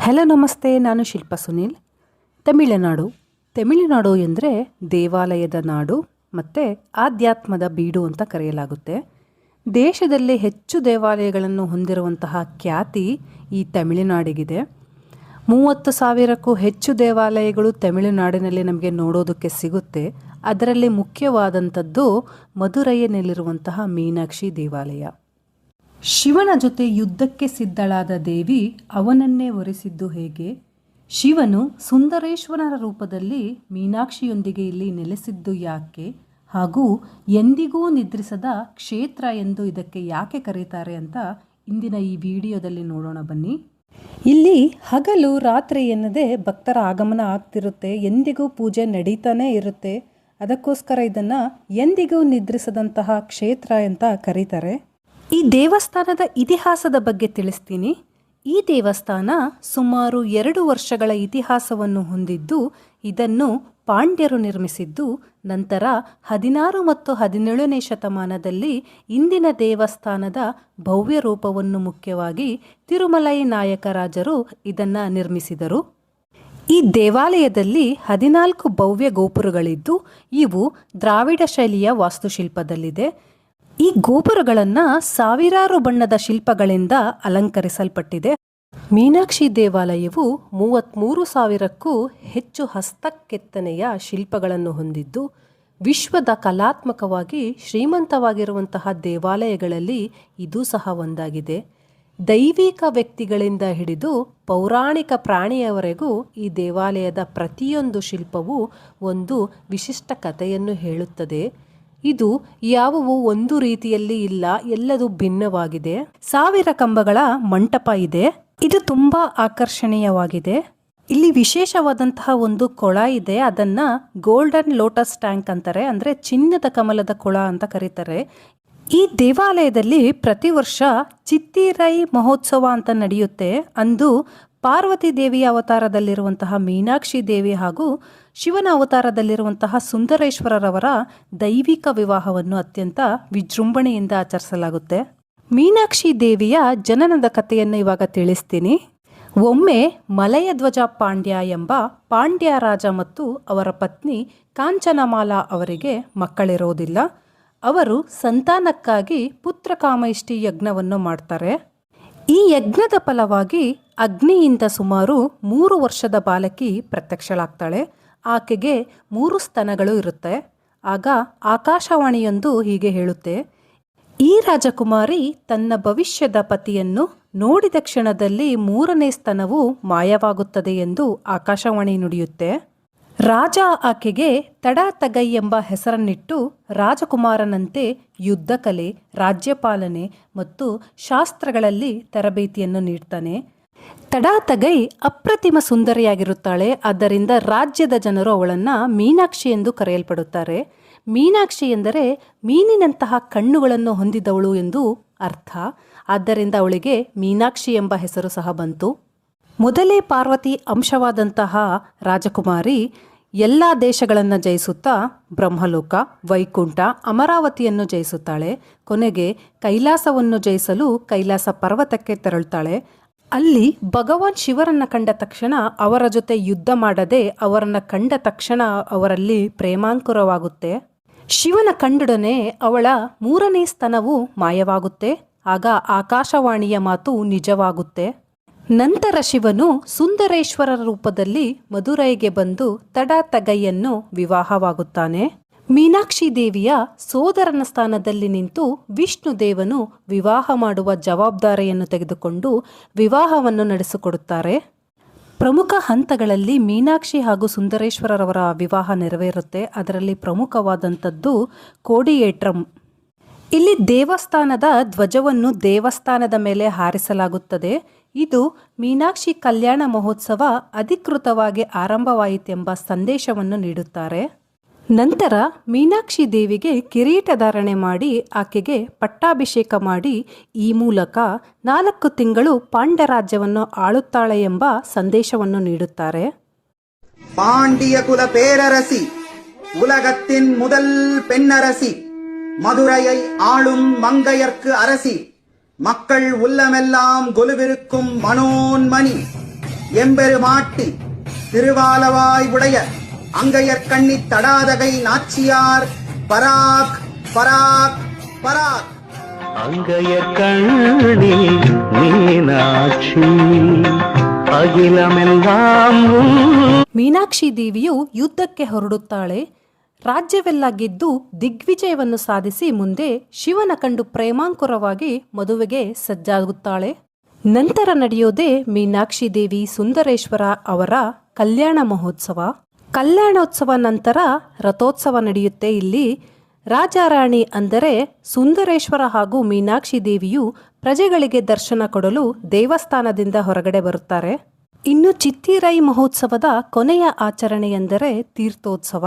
Hello ನಮಸ್ತೆ, ನಾನು ಶಿಲ್ಪಾ ಸುನೀಲ್. ತಮಿಳುನಾಡು ಎಂದರೆ ದೇವಾಲಯದ ನಾಡು ಮತ್ತು ಆಧ್ಯಾತ್ಮದ ಬೀಡು ಅಂತ ಕರೆಯಲಾಗುತ್ತೆ. ದೇಶದಲ್ಲಿ ಹೆಚ್ಚು ದೇವಾಲಯಗಳನ್ನು ಹೊಂದಿರುವಂತಹ ಖ್ಯಾತಿ ಈ ತಮಿಳುನಾಡಿಗಿದೆ. 30,000ಕ್ಕೂ ಹೆಚ್ಚು ದೇವಾಲಯಗಳು ತಮಿಳುನಾಡಿನಲ್ಲಿ ನಮಗೆ ನೋಡೋದಕ್ಕೆ ಸಿಗುತ್ತೆ. ಅದರಲ್ಲಿ ಮುಖ್ಯವಾದಂಥದ್ದು ಮಧುರೈಯಲ್ಲಿರುವಂತಹ ಮೀನಾಕ್ಷಿ ದೇವಾಲಯ. ಶಿವನ ಜೊತೆ ಯುದ್ಧಕ್ಕೆ ಸಿದ್ಧಳಾದ ದೇವಿ ಅವನನ್ನೇ ವರಿಸಿದ್ದು ಹೇಗೆ? ಶಿವನು ಸುಂದರೇಶ್ವರನ ರೂಪದಲ್ಲಿ ಮೀನಾಕ್ಷಿಯೊಂದಿಗೆ ಇಲ್ಲಿ ನೆಲೆಸಿದ್ದು ಯಾಕೆ? ಹಾಗೂ ಎಂದಿಗೂ ನಿದ್ರಿಸದ ಕ್ಷೇತ್ರ ಎಂದು ಇದಕ್ಕೆ ಯಾಕೆ ಕರೀತಾರೆ ಅಂತ ಇಂದಿನ ಈ ವಿಡಿಯೋದಲ್ಲಿ ನೋಡೋಣ ಬನ್ನಿ. ಇಲ್ಲಿ ಹಗಲು ರಾತ್ರಿ ಎನ್ನದೇ ಭಕ್ತರ ಆಗಮನ ಆಗ್ತಿರುತ್ತೆ. ಎಂದಿಗೂ ಪೂಜೆ ನಡೀತಾನೆ ಇರುತ್ತೆ. ಅದಕ್ಕೋಸ್ಕರ ಇದನ್ನು ಎಂದಿಗೂ ನಿದ್ರಿಸದಂತಹ ಕ್ಷೇತ್ರ ಅಂತ ಕರೀತಾರೆ. ಈ ದೇವಸ್ಥಾನದ ಇತಿಹಾಸದ ಬಗ್ಗೆ ತಿಳಿಸ್ತೀನಿ. ಈ ದೇವಸ್ಥಾನ ಸುಮಾರು 2 ವರ್ಷಗಳ ಇತಿಹಾಸವನ್ನು ಹೊಂದಿದ್ದು, ಇದನ್ನು ಪಾಂಡ್ಯರು ನಿರ್ಮಿಸಿದ್ದು. ನಂತರ 16 ಮತ್ತು 17ನೇ ಶತಮಾನದಲ್ಲಿ ಇಂದಿನ ದೇವಸ್ಥಾನದ ಭವ್ಯ ರೂಪವನ್ನು ಮುಖ್ಯವಾಗಿ ತಿರುಮಲೈ ನಾಯಕರಾಜರು ಇದನ್ನು ನಿರ್ಮಿಸಿದರು. ಈ ದೇವಾಲಯದಲ್ಲಿ 14 ಭವ್ಯ ಗೋಪುರಗಳಿದ್ದು, ಇವು ದ್ರಾವಿಡ ಶೈಲಿಯ ವಾಸ್ತುಶಿಲ್ಪದಲ್ಲಿದೆ. ಈ ಗೋಪುರಗಳನ್ನು ಸಾವಿರಾರು ಬಣ್ಣದ ಶಿಲ್ಪಗಳಿಂದ ಅಲಂಕರಿಸಲ್ಪಟ್ಟಿದೆ. ಮೀನಾಕ್ಷಿ ದೇವಾಲಯವು 33,000ಕ್ಕೂ ಹೆಚ್ಚು ಹಸ್ತಕೆತ್ತನೆಯ ಶಿಲ್ಪಗಳನ್ನು ಹೊಂದಿದ್ದು, ವಿಶ್ವದ ಕಲಾತ್ಮಕವಾಗಿ ಶ್ರೀಮಂತವಾಗಿರುವಂತಹ ದೇವಾಲಯಗಳಲ್ಲಿ ಇದು ಸಹ ಒಂದಾಗಿದೆ. ದೈವಿಕ ವ್ಯಕ್ತಿಗಳಿಂದ ಹಿಡಿದು ಪೌರಾಣಿಕ ಪ್ರಾಣಿಯವರೆಗೂ ಈ ದೇವಾಲಯದ ಪ್ರತಿಯೊಂದು ಶಿಲ್ಪವೂ ಒಂದು ವಿಶಿಷ್ಟ ಕಥೆಯನ್ನು ಹೇಳುತ್ತದೆ. ಇದು ಯಾವುವು ಒಂದು ರೀತಿಯಲ್ಲಿ ಇಲ್ಲ, ಎಲ್ಲದೂ ಭಿನ್ನವಾಗಿದೆ. 1000 ಕಂಬಗಳ ಮಂಟಪ ಇದೆ. ಇದು ತುಂಬಾ ಆಕರ್ಷಣೀಯವಾಗಿದೆ. ಇಲ್ಲಿ ವಿಶೇಷವಾದಂತಹ ಒಂದು ಕೊಳ ಇದೆ. ಅದನ್ನ ಗೋಲ್ಡನ್ ಲೋಟಸ್ ಟ್ಯಾಂಕ್ ಅಂತಾರೆ, ಅಂದ್ರೆ ಚಿನ್ನದ ಕಮಲದ ಕೊಳ ಅಂತ ಕರೀತಾರೆ. ಈ ದೇವಾಲಯದಲ್ಲಿ ಪ್ರತಿ ವರ್ಷ ಚಿತ್ತಿರೈ ಮಹೋತ್ಸವ ಅಂತ ನಡೆಯುತ್ತೆ. ಅಂದು ಪಾರ್ವತಿ ದೇವಿಯ ಅವತಾರದಲ್ಲಿರುವಂತಹ ಮೀನಾಕ್ಷಿ ದೇವಿ ಹಾಗೂ ಶಿವನ ಅವತಾರದಲ್ಲಿರುವಂತಹ ಸುಂದರೇಶ್ವರರವರ ದೈವಿಕ ವಿವಾಹವನ್ನು ಅತ್ಯಂತ ವಿಜೃಂಭಣೆಯಿಂದ ಆಚರಿಸಲಾಗುತ್ತೆ. ಮೀನಾಕ್ಷಿ ದೇವಿಯ ಜನನದ ಕಥೆಯನ್ನು ಇವಾಗ ತಿಳಿಸ್ತೀನಿ. ಒಮ್ಮೆ ಮಲಯಧ್ವಜ ಪಾಂಡ್ಯ ಎಂಬ ಪಾಂಡ್ಯ ರಾಜ ಮತ್ತು ಅವರ ಪತ್ನಿ ಕಾಂಚನಮಾಲಾ ಅವರಿಗೆ ಮಕ್ಕಳಿರೋದಿಲ್ಲ. ಅವರು ಸಂತಾನಕ್ಕಾಗಿ ಪುತ್ರ ಕಾಮೈಷ್ಟಿ ಯಜ್ಞವನ್ನು ಮಾಡ್ತಾರೆ. ಈ ಯಜ್ಞದ ಫಲವಾಗಿ ಅಗ್ನಿಯಿಂದ ಸುಮಾರು 3 ವರ್ಷದ ಬಾಲಕಿ ಪ್ರತ್ಯಕ್ಷಳಾಗ್ತಾಳೆ. ಆಕೆಗೆ 3 ಸ್ತನಗಳು ಇರುತ್ತೆ. ಆಗ ಆಕಾಶವಾಣಿಯೊಂದು ಹೀಗೆ ಹೇಳುತ್ತೆ, ಈ ರಾಜಕುಮಾರಿ ತನ್ನ ಭವಿಷ್ಯದ ಪತಿಯನ್ನು ನೋಡಿದ ಕ್ಷಣದಲ್ಲಿ 3ನೇ ಸ್ತನವು ಮಾಯವಾಗುತ್ತದೆ ಎಂದು ಆಕಾಶವಾಣಿ ನುಡಿಯುತ್ತೆ. ರಾಜ ಆಕೆಗೆ ತಡಾತಗೈ ಎಂಬ ಹೆಸರನ್ನಿಟ್ಟು ರಾಜಕುಮಾರನಂತೆ ಯುದ್ಧ ಕಲೆ, ರಾಜ್ಯಪಾಲನೆ ಮತ್ತು ಶಾಸ್ತ್ರಗಳಲ್ಲಿ ತರಬೇತಿಯನ್ನು ನೀಡ್ತಾನೆ. ತಡಾತಗೈ ಅಪ್ರತಿಮ ಸುಂದರಿಯಾಗಿರುತ್ತಾಳೆ. ಆದ್ದರಿಂದ ರಾಜ್ಯದ ಜನರು ಅವಳನ್ನು ಮೀನಾಕ್ಷಿ ಎಂದು ಕರೆಯಲ್ಪಡುತ್ತಾರೆ. ಮೀನಾಕ್ಷಿ ಎಂದರೆ ಮೀನಿನಂತಹ ಕಣ್ಣುಗಳನ್ನು ಹೊಂದಿದವಳು ಎಂದು ಅರ್ಥ. ಆದ್ದರಿಂದ ಅವಳಿಗೆ ಮೀನಾಕ್ಷಿ ಎಂಬ ಹೆಸರು ಸಹ ಬಂತು. ಮೊದಲೇ ಪಾರ್ವತಿ ಅಂಶವಾದಂತಹ ರಾಜಕುಮಾರಿ ಎಲ್ಲ ದೇಶಗಳನ್ನು ಜಯಿಸುತ್ತಾ ಬ್ರಹ್ಮಲೋಕ, ವೈಕುಂಠ, ಅಮರಾವತಿಯನ್ನು ಜಯಿಸುತ್ತಾಳೆ. ಕೊನೆಗೆ ಕೈಲಾಸವನ್ನು ಜಯಿಸಲು ಕೈಲಾಸ ಪರ್ವತಕ್ಕೆ ತೆರಳುತ್ತಾಳೆ. ಅಲ್ಲಿ ಭಗವಾನ್ ಶಿವರನ್ನು ಕಂಡ ತಕ್ಷಣ ಅವರ ಜೊತೆ ಯುದ್ಧ ಮಾಡದೆ ಅವರನ್ನು ಕಂಡ ತಕ್ಷಣ ಅವರಲ್ಲಿ ಪ್ರೇಮಾಂಕುರವಾಗುತ್ತೆ. ಶಿವನ ಕಂಡೊಡನೆ ಅವಳ 3ನೇ ಸ್ತನವು ಮಾಯವಾಗುತ್ತೆ. ಆಗ ಆಕಾಶವಾಣಿಯ ಮಾತು ನಿಜವಾಗುತ್ತೆ. ನಂತರ ಶಿವನು ಸುಂದರೇಶ್ವರರ ರೂಪದಲ್ಲಿ ಮಧುರೈಗೆ ಬಂದು ತಡಾತಗೈಯನ್ನು ವಿವಾಹವಾಗುತ್ತಾನೆ. ಮೀನಾಕ್ಷಿ ದೇವಿಯ ಸೋದರನ ಸ್ಥಾನದಲ್ಲಿ ನಿಂತು ವಿಷ್ಣು ದೇವನು ವಿವಾಹ ಮಾಡುವ ಜವಾಬ್ದಾರಿಯನ್ನು ತೆಗೆದುಕೊಂಡು ವಿವಾಹವನ್ನು ನಡೆಸಿಕೊಡುತ್ತಾರೆ. ಪ್ರಮುಖ ಹಂತಗಳಲ್ಲಿ ಮೀನಾಕ್ಷಿ ಹಾಗೂ ಸುಂದರೇಶ್ವರರವರ ವಿವಾಹ ನೆರವೇರುತ್ತೆ. ಅದರಲ್ಲಿ ಪ್ರಮುಖವಾದಂಥದ್ದು ಕೋಡಿಯೇಟ್ರಂ. ಇಲ್ಲಿ ದೇವಸ್ಥಾನದ ಧ್ವಜವನ್ನು ದೇವಸ್ಥಾನದ ಮೇಲೆ ಹಾರಿಸಲಾಗುತ್ತದೆ. ಇದು ಮೀನಾಕ್ಷಿ ಕಲ್ಯಾಣ ಮಹೋತ್ಸವ ಅಧಿಕೃತವಾಗಿ ಆರಂಭವಾಯಿತೆಂಬ ಸಂದೇಶವನ್ನು ನೀಡುತ್ತಾರೆ. ನಂತರ ಮೀನಾಕ್ಷಿ ದೇವಿಗೆ ಕಿರೀಟಧಾರಣೆ ಮಾಡಿ ಆಕೆಗೆ ಪಟ್ಟಾಭಿಷೇಕ ಮಾಡಿ ಈ ಮೂಲಕ 4 ತಿಂಗಳು ಪಾಂಡ್ಯ ರಾಜ್ಯವನ್ನು ಆಳುತ್ತಾಳೆ ಎಂಬ ಸಂದೇಶವನ್ನು ನೀಡುತ್ತಾರೆ. பாண்டிய குல பேரரசி, உலகத்தின் முதல் பெண்ணரசி, மதுரையை ஆளும் மங்கையர்க்கு அரசி, மக்கள் உள்ளமெல்லாம் கொலுவிருக்கும் மனோன்மணி, எம்பெருமாட்டி திருவாலவாய் உடைய அங்கையர்கண்ணி தடாதகை நாச்சியார் பராக் பராக் பராக். அங்கையர் கண்ணில் மீனாட்சி ಅಗಿಲಮೆல்லாம் ಮೀನಾಕ್ಷಿ ದೇವಿಯು ಯುದ್ಧಕ್ಕೆ ಹೊರಡುತ್ತಾಳೆ. ರಾಜ್ಯವೆಲ್ಲ ಗೆದ್ದು ದಿಗ್ವಿಜಯವನ್ನು ಸಾಧಿಸಿ ಮುಂದೆ ಶಿವನ ಕಂಡು ಪ್ರೇಮಾಂಕುರವಾಗಿ ಮದುವೆಗೆ ಸಜ್ಜಾಗುತ್ತಾಳೆ. ನಂತರ ನಡೆಯೋದೇ ಮೀನಾಕ್ಷಿ ದೇವಿ ಸುಂದರೇಶ್ವರ ಅವರ ಕಲ್ಯಾಣ ಮಹೋತ್ಸವ. ಕಲ್ಯಾಣೋತ್ಸವ ನಂತರ ರಥೋತ್ಸವ ನಡೆಯುತ್ತೆ. ಇಲ್ಲಿ ರಾಜಾರಾಣಿ ಅಂದರೆ ಸುಂದರೇಶ್ವರ ಹಾಗೂ ಮೀನಾಕ್ಷಿ ದೇವಿಯು ಪ್ರಜೆಗಳಿಗೆ ದರ್ಶನ ಕೊಡಲು ದೇವಸ್ಥಾನದಿಂದ ಹೊರಗಡೆ ಬರುತ್ತಾರೆ. ಇನ್ನು ಚಿತ್ತಿರೈ ಮಹೋತ್ಸವದ ಕೊನೆಯ ಆಚರಣೆ ಎಂದರೆ ತೀರ್ಥೋತ್ಸವ.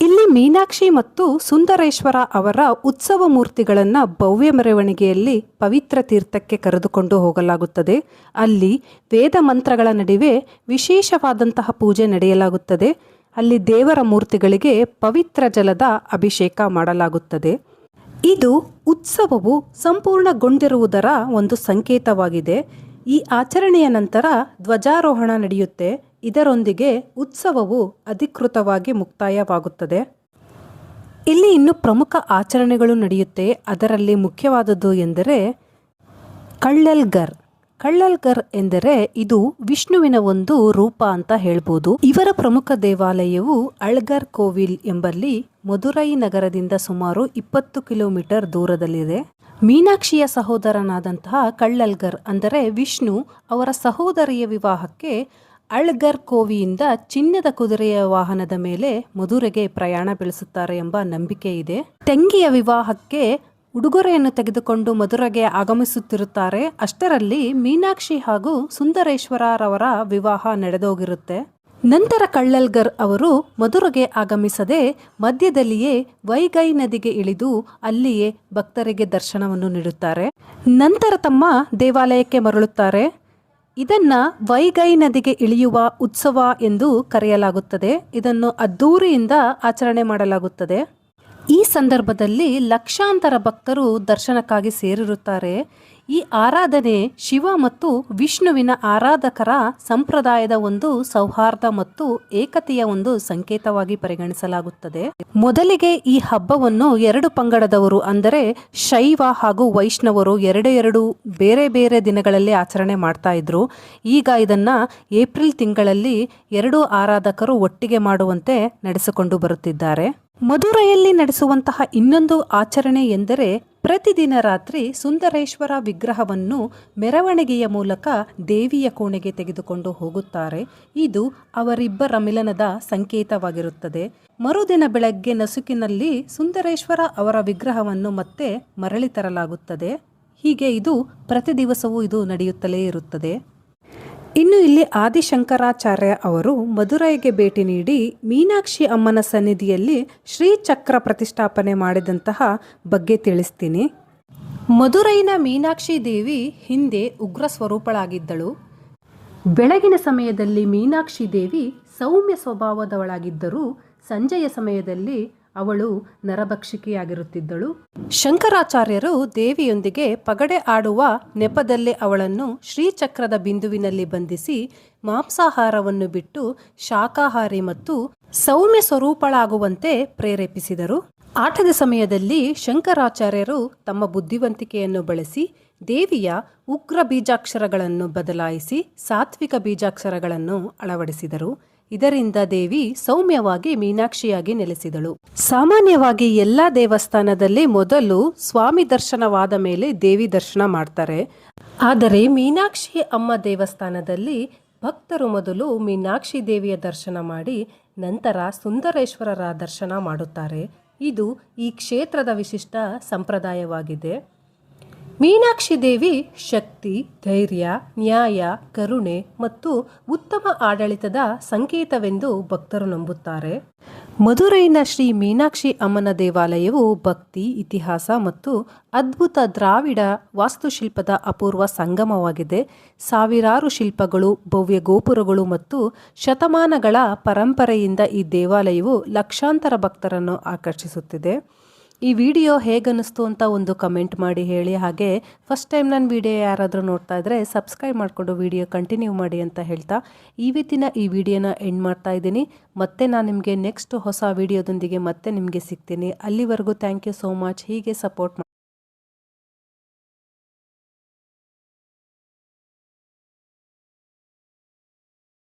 ಇಲ್ಲಿ ಮೀನಾಕ್ಷಿ ಮತ್ತು ಸುಂದರೇಶ್ವರ ಅವರ ಉತ್ಸವ ಮೂರ್ತಿಗಳನ್ನು ಭವ್ಯ ಮೆರವಣಿಗೆಯಲ್ಲಿ ಪವಿತ್ರ ತೀರ್ಥಕ್ಕೆ ಕರೆದುಕೊಂಡು ಹೋಗಲಾಗುತ್ತದೆ. ಅಲ್ಲಿ ವೇದ ಮಂತ್ರಗಳ ನಡುವೆ ವಿಶೇಷವಾದಂತಹ ಪೂಜೆ ನಡೆಯಲಾಗುತ್ತದೆ. ಅಲ್ಲಿ ದೇವರ ಮೂರ್ತಿಗಳಿಗೆ ಪವಿತ್ರ ಜಲದ ಅಭಿಷೇಕ ಮಾಡಲಾಗುತ್ತದೆ. ಇದು ಉತ್ಸವವು ಸಂಪೂರ್ಣಗೊಂಡಿರುವುದರ ಒಂದು ಸಂಕೇತವಾಗಿದೆ. ಈ ಆಚರಣೆಯ ನಂತರ ಧ್ವಜಾರೋಹಣ ನಡೆಯುತ್ತೆ. ಇದರೊಂದಿಗೆ ಉತ್ಸವವು ಅಧಿಕೃತವಾಗಿ ಮುಕ್ತಾಯವಾಗುತ್ತದೆ. ಇಲ್ಲಿ ಇನ್ನು ಪ್ರಮುಖ ಆಚರಣೆಗಳು ನಡೆಯುತ್ತೆ. ಅದರಲ್ಲಿ ಮುಖ್ಯವಾದದ್ದು ಎಂದರೆ ಕಳ್ಳಲ್ಗರ್. ಕಳ್ಳಲ್ಗರ್ ಎಂದರೆ ಇದು ವಿಷ್ಣುವಿನ ಒಂದು ರೂಪ ಅಂತ ಹೇಳ್ಬೋದು. ಇವರ ಪ್ರಮುಖ ದೇವಾಲಯವು ಅಳ್ಗರ್ ಕೋವಿಲ್ ಎಂಬಲ್ಲಿ ಮಧುರೈ ನಗರದಿಂದ ಸುಮಾರು 20 ಕಿಲೋಮೀಟರ್ ದೂರದಲ್ಲಿದೆ. ಮೀನಾಕ್ಷಿಯ ಸಹೋದರನಾದಂತಹ ಕಳ್ಳಲ್ಗರ್ ಅಂದರೆ ವಿಷ್ಣು ಅವರ ಸಹೋದರಿಯ ವಿವಾಹಕ್ಕೆ ಅಳ್ಗರ್ ಕೋವಿಯಿಂದ ಚಿನ್ನದ ಕುದುರೆಯ ವಾಹನದ ಮೇಲೆ ಮಧುರೆಗೆ ಪ್ರಯಾಣ ಬೆಳೆಸುತ್ತಾರೆ ಎಂಬ ನಂಬಿಕೆ ಇದೆ. ತಂಗಿಯ ವಿವಾಹಕ್ಕೆ ಉಡುಗೊರೆಯನ್ನು ತೆಗೆದುಕೊಂಡು ಮಧುರೆಗೆ ಆಗಮಿಸುತ್ತಿರುತ್ತಾರೆ. ಅಷ್ಟರಲ್ಲಿ ಮೀನಾಕ್ಷಿ ಹಾಗೂ ಸುಂದರೇಶ್ವರರವರ ವಿವಾಹ ನಡೆದೋಗಿರುತ್ತೆ. ನಂತರ ಕಳ್ಳಲ್ಗರ್ ಅವರು ಮಧುರೆಗೆ ಆಗಮಿಸದೆ ಮಧ್ಯದಲ್ಲಿಯೇ ವೈಗೈ ನದಿಗೆ ಇಳಿದು ಅಲ್ಲಿಯೇ ಭಕ್ತರಿಗೆ ದರ್ಶನವನ್ನು ನೀಡುತ್ತಾರೆ. ನಂತರ ತಮ್ಮ ದೇವಾಲಯಕ್ಕೆ ಮರಳುತ್ತಾರೆ. ಇದನ್ನ ವೈಗೈ ನದಿಗೆ ಇಳಿಯುವ ಉತ್ಸವ ಎಂದು ಕರೆಯಲಾಗುತ್ತದೆ. ಇದನ್ನು ಅದ್ದೂರಿಯಿಂದ ಆಚರಣೆ ಮಾಡಲಾಗುತ್ತದೆ. ಈ ಸಂದರ್ಭದಲ್ಲಿ ಲಕ್ಷಾಂತರ ಭಕ್ತರು ದರ್ಶನಕ್ಕಾಗಿ ಸೇರಿರುತ್ತಾರೆ. ಈ ಆರಾಧನೆ ಶಿವ ಮತ್ತು ವಿಷ್ಣುವಿನ ಆರಾಧಕರ ಸಂಪ್ರದಾಯದ ಒಂದು ಸೌಹಾರ್ದ ಮತ್ತು ಏಕತೆಯ ಒಂದು ಸಂಕೇತವಾಗಿ ಪರಿಗಣಿಸಲಾಗುತ್ತದೆ. ಮೊದಲಿಗೆ ಈ ಹಬ್ಬವನ್ನು 2 ಪಂಗಡದವರು ಅಂದರೆ ಶೈವ ಹಾಗೂ ವೈಷ್ಣವರು ಎರಡು ಬೇರೆ ಬೇರೆ ದಿನಗಳಲ್ಲಿ ಆಚರಣೆ ಮಾಡ್ತಾ ಇದ್ರು. ಈಗ ಇದನ್ನ ಏಪ್ರಿಲ್ ತಿಂಗಳಲ್ಲಿ 2 ಆರಾಧಕರು ಒಟ್ಟಿಗೆ ಮಾಡುವಂತೆ ನಡೆಸಿಕೊಂಡು ಬರುತ್ತಿದ್ದಾರೆ. ಮಧುರೆಯಲ್ಲಿ ನಡೆಸುವಂತಹ ಇನ್ನೊಂದು ಆಚರಣೆ ಎಂದರೆ ಪ್ರತಿದಿನ ರಾತ್ರಿ ಸುಂದರೇಶ್ವರ ವಿಗ್ರಹವನ್ನು ಮೆರವಣಿಗೆಯ ಮೂಲಕ ದೇವಿಯ ಕೋಣೆಗೆ ತೆಗೆದುಕೊಂಡು ಹೋಗುತ್ತಾರೆ. ಇದು ಅವರಿಬ್ಬರ ಮಿಲನದ ಸಂಕೇತವಾಗಿರುತ್ತದೆ. ಮರುದಿನ ಬೆಳಗ್ಗೆ ನಸುಕಿನಲ್ಲಿ ಸುಂದರೇಶ್ವರ ಅವರ ವಿಗ್ರಹವನ್ನು ಮತ್ತೆ ಮರಳಿ ತರಲಾಗುತ್ತದೆ. ಹೀಗೆ ಇದು ಪ್ರತಿ ದಿವಸವೂ ಇದು ನಡೆಯುತ್ತಲೇ ಇರುತ್ತದೆ. ಇನ್ನು ಇಲ್ಲಿ ಆದಿಶಂಕರಾಚಾರ್ಯ ಅವರು ಮಧುರೈಗೆ ಭೇಟಿ ನೀಡಿ ಮೀನಾಕ್ಷಿ ಅಮ್ಮನ ಸನ್ನಿಧಿಯಲ್ಲಿ ಶ್ರೀಚಕ್ರ ಪ್ರತಿಷ್ಠಾಪನೆ ಮಾಡಿದಂತಹ ಬಗ್ಗೆ ತಿಳಿಸ್ತೀನಿ. ಮಧುರೈನ ಮೀನಾಕ್ಷಿ ದೇವಿ ಹಿಂದೆ ಉಗ್ರ ಸ್ವರೂಪಳಾಗಿದ್ದಳು. ಬೆಳಗಿನ ಸಮಯದಲ್ಲಿ ಮೀನಾಕ್ಷಿ ದೇವಿ ಸೌಮ್ಯ ಸ್ವಭಾವದವಳಾಗಿದ್ದರೂ ಸಂಜೆಯ ಸಮಯದಲ್ಲಿ ಅವಳು ನರಭಕ್ಷಿಕೆಯಾಗಿರುತ್ತಿದ್ದಳು. ಶಂಕರಾಚಾರ್ಯರು ದೇವಿಯೊಂದಿಗೆ ಪಗಡೆ ಆಡುವ ನೆಪದಲ್ಲಿ ಅವಳನ್ನು ಶ್ರೀಚಕ್ರದ ಬಿಂದುವಿನಲ್ಲಿ ಬಂಧಿಸಿ ಮಾಂಸಾಹಾರವನ್ನು ಬಿಟ್ಟು ಶಾಕಾಹಾರಿ ಮತ್ತು ಸೌಮ್ಯ ಸ್ವರೂಪಳಾಗುವಂತೆ ಪ್ರೇರೇಪಿಸಿದರು. ಆಟದ ಸಮಯದಲ್ಲಿ ಶಂಕರಾಚಾರ್ಯರು ತಮ್ಮ ಬುದ್ಧಿವಂತಿಕೆಯನ್ನು ಬಳಸಿ ದೇವಿಯ ಉಗ್ರ ಬೀಜಾಕ್ಷರಗಳನ್ನು ಬದಲಾಯಿಸಿ ಸಾತ್ವಿಕ ಬೀಜಾಕ್ಷರಗಳನ್ನು ಅಳವಡಿಸಿದರು. ಇದರಿಂದ ದೇವಿ ಸೌಮ್ಯವಾಗಿ ಮೀನಾಕ್ಷಿಯಾಗಿ ನೆಲೆಸಿದಳು. ಸಾಮಾನ್ಯವಾಗಿ ಎಲ್ಲ ದೇವಸ್ಥಾನದಲ್ಲಿ ಮೊದಲು ಸ್ವಾಮಿ ದರ್ಶನವಾದ ಮೇಲೆ ದೇವಿ ದರ್ಶನ ಮಾಡ್ತಾರೆ. ಆದರೆ ಮೀನಾಕ್ಷಿ ಅಮ್ಮ ದೇವಸ್ಥಾನದಲ್ಲಿ ಭಕ್ತರು ಮೊದಲು ಮೀನಾಕ್ಷಿ ದೇವಿಯ ದರ್ಶನ ಮಾಡಿ ನಂತರ ಸುಂದರೇಶ್ವರರ ದರ್ಶನ ಮಾಡುತ್ತಾರೆ. ಇದು ಈ ಕ್ಷೇತ್ರದ ವಿಶಿಷ್ಟ ಸಂಪ್ರದಾಯವಾಗಿದೆ. ಮೀನಾಕ್ಷಿ ದೇವಿ ಶಕ್ತಿ, ಧೈರ್ಯ, ನ್ಯಾಯ, ಕರುಣೆ ಮತ್ತು ಉತ್ತಮ ಆಡಳಿತದ ಸಂಕೇತವೆಂದು ಭಕ್ತರು ನಂಬುತ್ತಾರೆ. ಮಧುರೈನ ಶ್ರೀ ಮೀನಾಕ್ಷಿ ಅಮ್ಮನ ದೇವಾಲಯವು ಭಕ್ತಿ, ಇತಿಹಾಸ ಮತ್ತು ಅದ್ಭುತ ದ್ರಾವಿಡ ವಾಸ್ತುಶಿಲ್ಪದ ಅಪೂರ್ವ ಸಂಗಮವಾಗಿದೆ. ಸಾವಿರಾರು ಶಿಲ್ಪಗಳು, ಭವ್ಯ ಗೋಪುರಗಳು ಮತ್ತು ಶತಮಾನಗಳ ಪರಂಪರೆಯಿಂದ ಈ ದೇವಾಲಯವು ಲಕ್ಷಾಂತರ ಭಕ್ತರನ್ನು ಆಕರ್ಷಿಸುತ್ತಿದೆ. ಈ ವಿಡಿಯೋ ಹೇಗನ್ನಿಸ್ತು ಅಂತ ಒಂದು ಕಮೆಂಟ್ ಮಾಡಿ ಹೇಳಿ. ಹಾಗೆ ಫಸ್ಟ್ ಟೈಮ್ ನನ್ನ ವಿಡಿಯೋ ಯಾರಾದರೂ ನೋಡ್ತಾ ಇದ್ದರೆ ಸಬ್ಸ್ಕ್ರೈಬ್ ಮಾಡಿಕೊಂಡು ವಿಡಿಯೋ ಕಂಟಿನ್ಯೂ ಮಾಡಿ ಅಂತ ಹೇಳ್ತಾ ಇವತ್ತಿನ ಈ ವಿಡಿಯೋನ ಎಂಡ್ ಮಾಡ್ತಾ ಇದ್ದೀನಿ. ಮತ್ತೆ ನಾನು ನಿಮಗೆ ನೆಕ್ಸ್ಟ್ ಹೊಸ ವಿಡಿಯೋದೊಂದಿಗೆ ಮತ್ತೆ ನಿಮಗೆ ಸಿಗ್ತೀನಿ. ಅಲ್ಲಿವರೆಗೂ ಥ್ಯಾಂಕ್ ಯು ಸೋ ಮಚ್. ಹೀಗೆ ಸಪೋರ್ಟ್ ಮಾಡಿ.